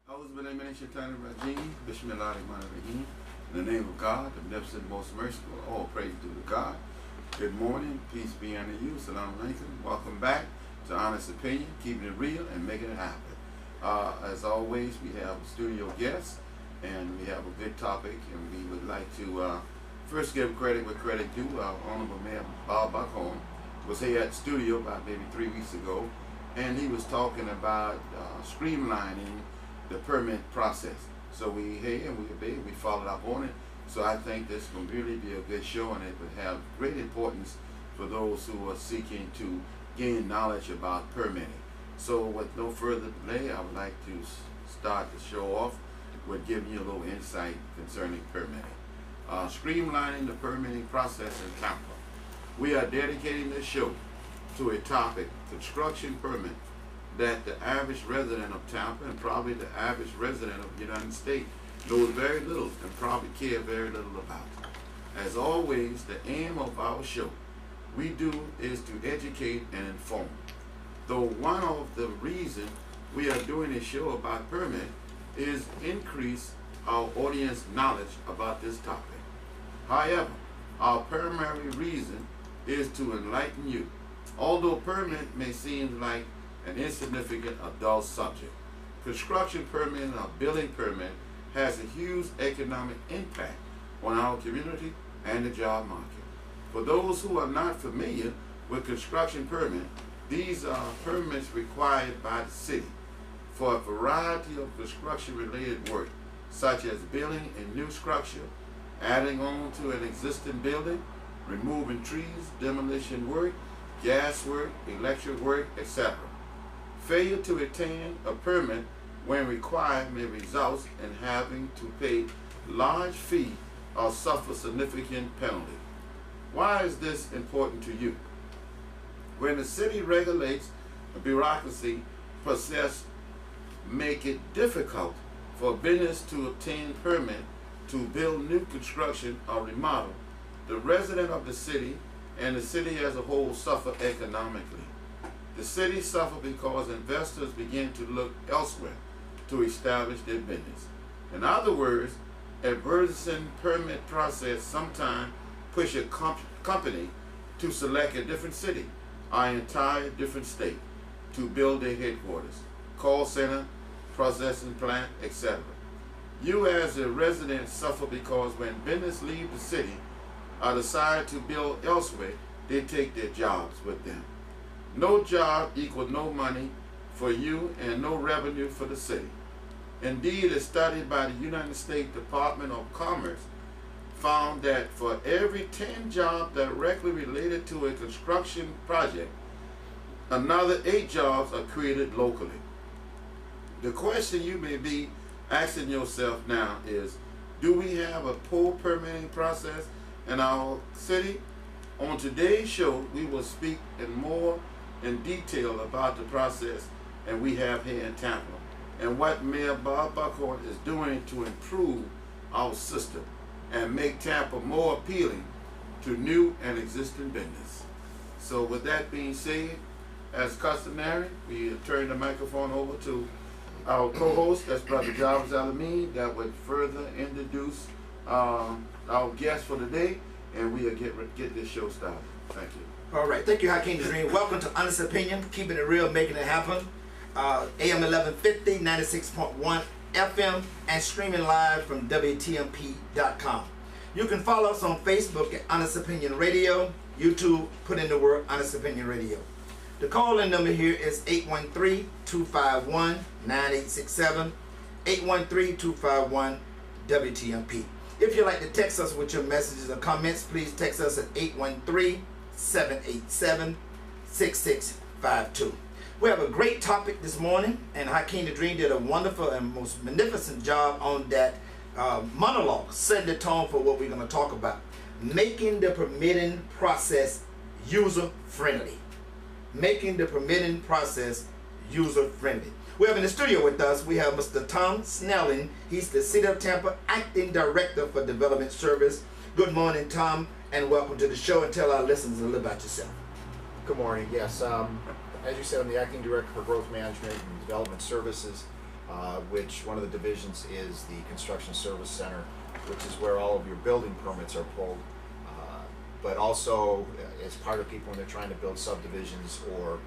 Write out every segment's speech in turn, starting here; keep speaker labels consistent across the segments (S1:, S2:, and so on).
S1: Rajim, Bismillahirrahmanirrahim. In the name of God, the beneficent, most merciful, all praise due to God. Good morning, peace be unto you. Assalamu alaikum. Welcome back to Honest Opinion, keeping it real and making it happen. As always, we have studio guests and we have a good topic, and we would like to first give credit where credit due. Our Honorable Mayor Bob Buckhorn was here at the studio about maybe 3 weeks ago, and he was talking about streamlining the permit process. So we here and we followed up on it. So I think this will really be a good show, and it would have great importance for those who are seeking to gain knowledge about permitting. So with no further delay, I would like to start the show off with giving you a little insight concerning permitting. Streamlining the permitting process in Tampa. We are dedicating this show to a topic, construction permit, that the average resident of Tampa and probably the average resident of the United States knows very little and probably care very little about. As always, the aim of our show we do is to educate and inform. Though one of the reasons we are doing a show about permit is increase our audience knowledge about this topic. However, our primary reason is to enlighten you. Although permit may seem like an insignificant adult subject, construction permit or building permit has a huge economic impact on our community and the job market. For those who are not familiar with construction permit, these are permits required by the city for a variety of construction-related work, such as building a new structure, adding on to an existing building, removing trees, demolition work, gas work, electric work, etc. Failure to attain a permit when required may result in having to pay large fee or suffer significant penalty. Why is this important to you? When the city regulates a bureaucracy process make it difficult for business to obtain permit to build new construction or remodel, the resident of the city and the city as a whole suffer economically. The city suffers because investors begin to look elsewhere to establish their business. In other words, a burdensome permit process sometimes push a company to select a different city or an entire different state to build their headquarters, call center, processing plant, etc. You as a resident suffer because when business leave the city or decide to build elsewhere, they take their jobs with them. No job equals no money for you and no revenue for the city. Indeed, a study by the United States Department of Commerce found that for every 10 jobs directly related to a construction project, another 8 jobs are created locally. The question you may be asking yourself now is, do we have a poor permitting process in our city? On today's show, we will speak in detail about the process and we have here in Tampa and what Mayor Bob Buckhorn is doing to improve our system and make Tampa more appealing to new and existing business. So with that being said, as customary, we turn the microphone over to our co-host, that's Brother Jarvis Alameen, that would further introduce our guest for today, and we'll get this show started. Thank you.
S2: All right, thank you, Hakeem Dream. Welcome to Honest Opinion, keeping it real, making it happen. AM 1150, 96.1 FM, and streaming live from WTMP.com. You can follow us on Facebook at Honest Opinion Radio, YouTube, put in the word Honest Opinion Radio. The call-in number here is 813-251-9867, 813-251-WTMP. If you'd like to text us with your messages or comments, please text us at 813-787-6652. We have a great topic this morning, and Hakeem the Dream did a wonderful and most magnificent job on that monologue, setting the tone for what we're going to talk about. Making the permitting process user-friendly. Making the permitting process user-friendly. We have in the studio with us, we have Mr. Tom Snelling. He's the City of Tampa Acting Director for Development Service. Good morning, Tom, and welcome to the show, and tell our listeners a little about yourself.
S3: Good morning. Yes, as you said, I'm the Acting Director for Growth Management and Development Services. which one of the divisions is the Construction Service Center, which is where all of your building permits are pulled. But also as part of people when they're trying to build subdivisions or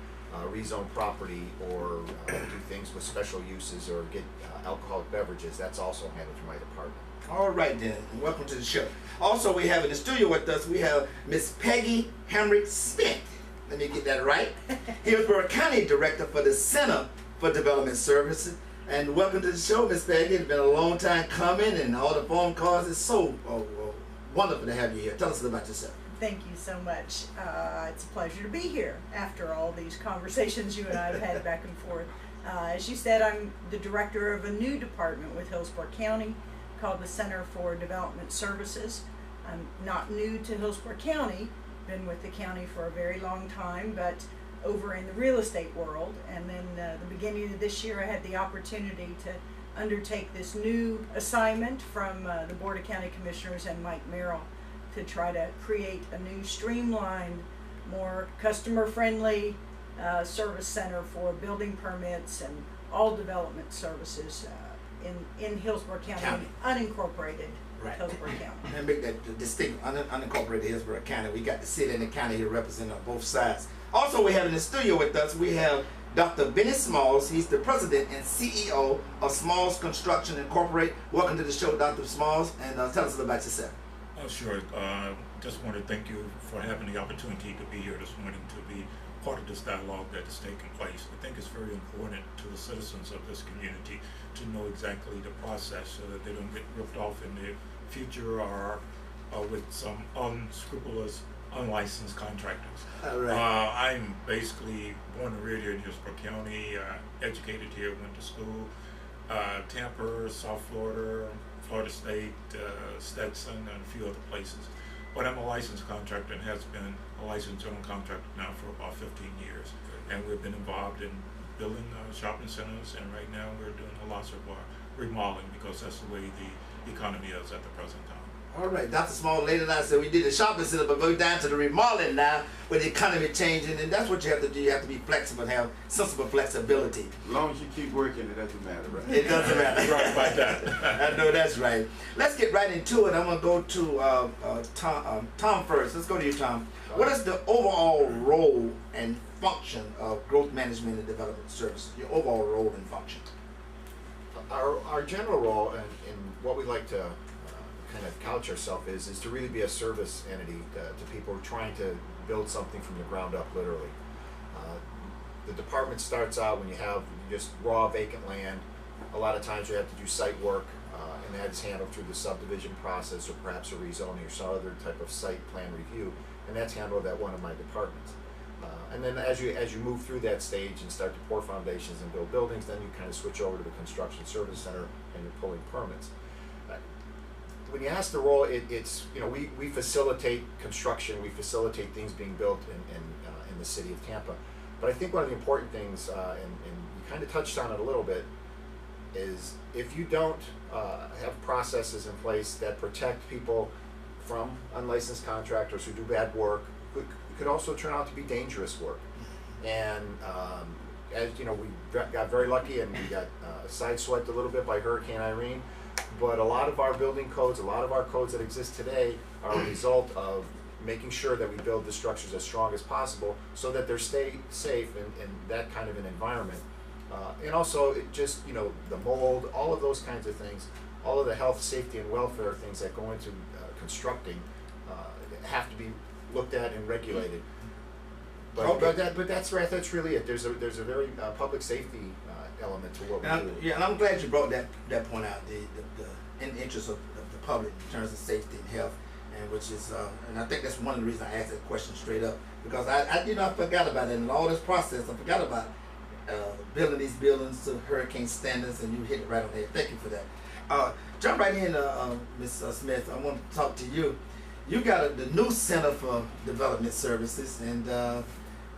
S3: rezone property or do things with special uses or get alcoholic beverages, that's also handled through my department.
S2: All right then, welcome to the show. Also, we have in the studio with us, we have Miss Peggy Hamrick Smith. Let me get that right. Hillsborough County Director for the Center for Development Services. And welcome to the show, Miss Peggy. It's been a long time coming, and all the phone calls. It's so wonderful to have you here. Tell us about yourself.
S4: Thank you so much. It's a pleasure to be here after all these conversations you and I have had back and forth. As you said, I'm the director of a new department with Hillsborough County called the Center for Development Services. I'm not new to Hillsborough County, been with the county for a very long time, but over in the real estate world. And then the beginning of this year, I had the opportunity to undertake this new assignment from the Board of County Commissioners and Mike Merrill to try to create a new streamlined, more customer-friendly service center for building permits and all development services in Hillsborough County. Unincorporated
S2: Right.
S4: Hillsborough County.
S2: And make that distinct, unincorporated Hillsborough County. We got to sit in the county here representing on both sides. Also, we have in the studio with us, we have Dr. Benny Smalls. He's the president and CEO of Smalls Construction Incorporated. Welcome to the show, Dr. Smalls, and tell us a little about yourself.
S5: Oh, sure. Just want to thank you for having the opportunity to be here this morning to be part of this dialogue that is taking place. I think it's very important to the citizens of this community to know exactly the process so that they don't get ripped off in the future or with some unscrupulous, unlicensed contractors.
S2: All right.
S5: I'm basically born and reared here in Hillsborough County, educated here, went to school, Tampa, South Florida, Florida State, Stetson, and a few other places. But I'm a licensed contractor and has been a licensed general contractor now for about 15 years. And we've been involved in building shopping centers, and right now we're doing lots of remodeling because that's the way the economy is at the present time.
S2: All right, Dr. Small later on said we did the shopping center, but we're down to the remodeling now with the economy changing, and that's what you have to do. You have to be flexible and have sensible flexibility.
S1: As long as you keep working, it doesn't matter, right?
S2: It doesn't matter.
S5: Right about that.
S2: I know that's right. Let's get right into it. I'm going to go to Tom first. Let's go to you, Tom. What is the overall role and function of growth management and development services? Your overall role and function.
S3: Our general role and what we like to kind of couch ourselves is to really be a service entity to people who are trying to build something from the ground up, literally. The department starts out when you have just raw vacant land. A lot of times you have to do site work, and that is handled through the subdivision process or perhaps a rezoning or some other type of site plan review, and that's handled at one of my departments. And then as you move through that stage and start to pour foundations and build buildings, then you kind of switch over to the Construction Service Center and you're pulling permits. When you ask the role, it's we facilitate construction, we facilitate things being built in the city of Tampa. But I think one of the important things, and you kind of touched on it a little bit, is if you don't have processes in place that protect people from unlicensed contractors who do bad work, it could also turn out to be dangerous work. And as you know, we got very lucky and we got sideswiped a little bit by Hurricane Irene. But a lot of our building codes, a lot of our codes that exist today are a result of making sure that we build the structures as strong as possible so that they're stay safe in that kind of an environment. And also just, the mold, all of those kinds of things, all of the health, safety, and welfare things that go into constructing have to be looked at and regulated. But that's right. That's really it. There's a very public safety element to what we do.
S2: Yeah, and I'm glad you brought that point out. The in the interest of the public in terms of safety and health, and which is and I think that's one of the reasons I asked that question straight up, because I forgot about it in all this process. I forgot about building these buildings to hurricane standards, and you hit it right on the head. Thank you for that. Jump right in, Ms. Smith. I want to talk to you. You got the new Center for Development Services, and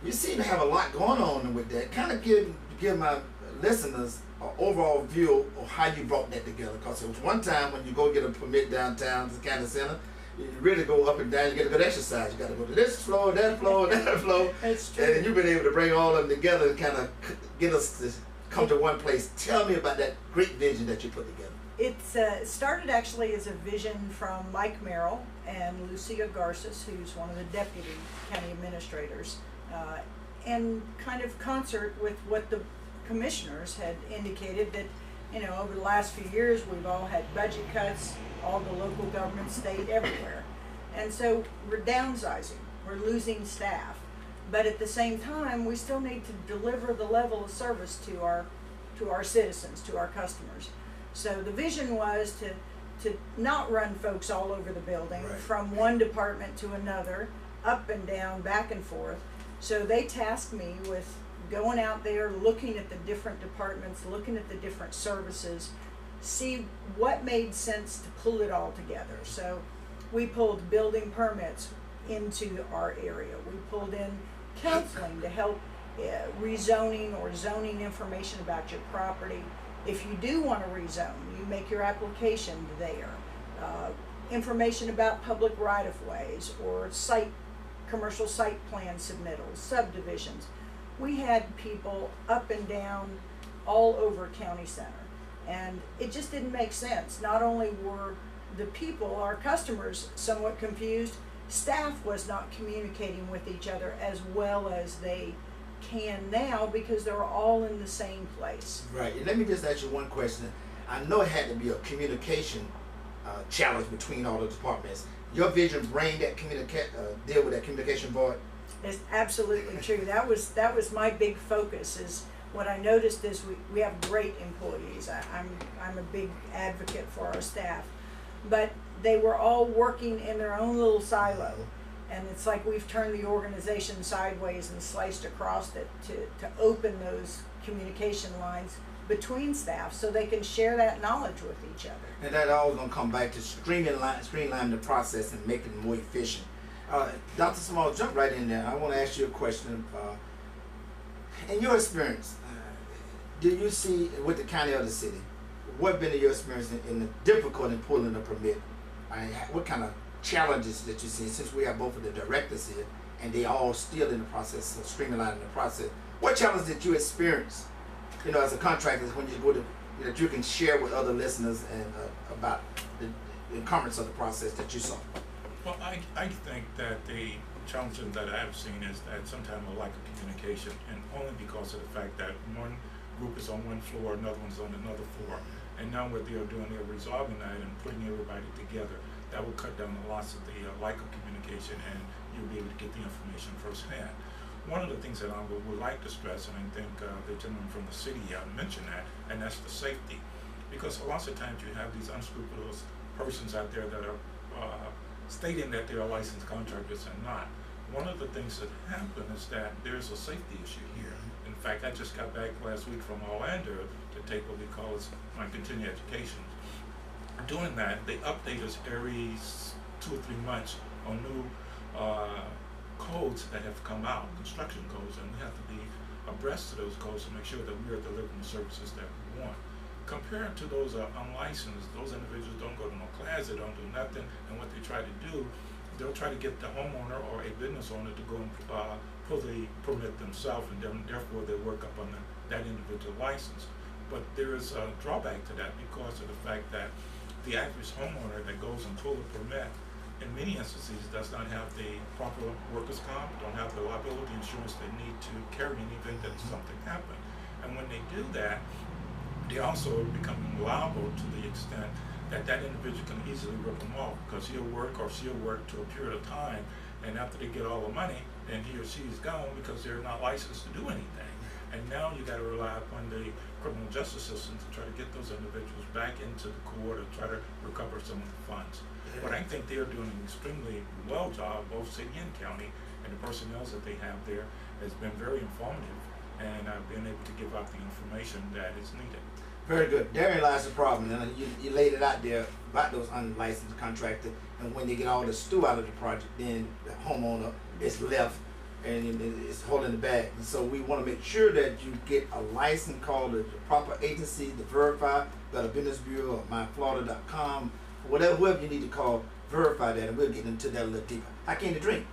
S2: you seem to have a lot going on with that. Kind of give my listeners an overall view of how you brought that together. Because it was one time when you go get a permit downtown to the county center, you really go up and down. You got to go to exercise. You got to go to this floor, that floor, that floor.
S4: That's true.
S2: And you've been able to bring all of them together and kind of get us to come to one place. Tell me about that great vision that you put together.
S4: It started actually as a vision from Mike Merrill and Lucia Garces, who's one of the deputy county administrators, in kind of concert with what the commissioners had indicated that, over the last few years we've all had budget cuts, all the local government, state, everywhere. And so we're downsizing, we're losing staff, but at the same time we still need to deliver the level of service to our citizens, to our customers. So the vision was to not run folks all over the building,
S2: Right.
S4: from one department to another, up and down, back and forth. So they tasked me with going out there, looking at the different departments, looking at the different services, see what made sense to pull it all together. So we pulled building permits into our area. We pulled in counseling to help rezoning or zoning information about your property. If you do want to rezone, you make your application there. Information about public right-of-ways or commercial site plan submittals, subdivisions. We had people up and down all over County Center, and it just didn't make sense. Not only were the people, our customers, somewhat confused, staff was not communicating with each other as well as they can now because they're all in the same place.
S2: Right. And let me just ask you one question. I know it had to be a communication challenge between all the departments. Your vision bring that deal with that communication void?
S4: It's absolutely true. That was my big focus. Is what I noticed is we have great employees. I'm a big advocate for our staff, but they were all working in their own little silo. And it's like we've turned the organization sideways and sliced across it to open those communication lines between staff so they can share that knowledge with each other.
S2: And that all gonna come back to streamline the process and make it more efficient. Dr. Small, jump right in there. I want to ask you a question. In your experience, do you see with the county or the city, what been your experience in the difficulty in pulling a permit? What kind of challenges that you see, since we have both of the directors here and they all still in the process of streamlining the process? What challenge did you experience, as a contractor, when you go to, that you can share with other listeners and about the encumbrance of the process that you saw?
S5: Well, I think that the challenge that I've seen is that sometimes a lack of communication, and only because of the fact that one group is on one floor, another one's on another floor. And now what they're doing, they're resolving that and putting everybody together. That will cut down the loss of the lack of communication, and you'll be able to get the information firsthand. One of the things that I would like to stress, and I think the gentleman from the city mentioned that, and that's the safety. Because lots of times you have these unscrupulous persons out there that are stating that they're licensed contractors and not. One of the things that happen is that there's a safety issue here. In fact, I just got back last week from Orlando to take what we call my continuing education. Doing that, they update us every 2 or 3 months on new codes that have come out, construction codes, and we have to be abreast of those codes to make sure that we are delivering the services that we want. Compared to those unlicensed, those individuals don't go to no class, they don't do nothing, and what they try to do, they'll try to get the homeowner or a business owner to go and pull the permit themselves, and then therefore they work up on that individual license. But there is a drawback to that because of the fact that the average homeowner that goes and pulls a permit, in many instances, does not have the proper workers' comp, don't have the liability insurance they need to carry in the event that something happened. And when they do that, they also become liable to the extent that that individual can easily rip them off, because he'll work or she'll work to a period of time, and after they get all the money, then he or she is gone because they're not licensed to do anything. And now you got to rely upon the criminal justice system to try to get those individuals back into the court or try to recover some of the funds. But I think they're doing an extremely well job, both city and county, and the personnel that they have there has been very informative, and I've been able to give out the information that is needed.
S2: Very good. Therein lies the problem. And you laid it out there about those unlicensed contractors, and when they get all the stew out of the project, then the homeowner is left and it's holding the bag. And so we want to make sure that you get a license, call the proper agency to verify, Better Business Bureau or myflorida.com, whoever you need to call, verify that, and we'll get into that a little deeper. Hakeem the Dream.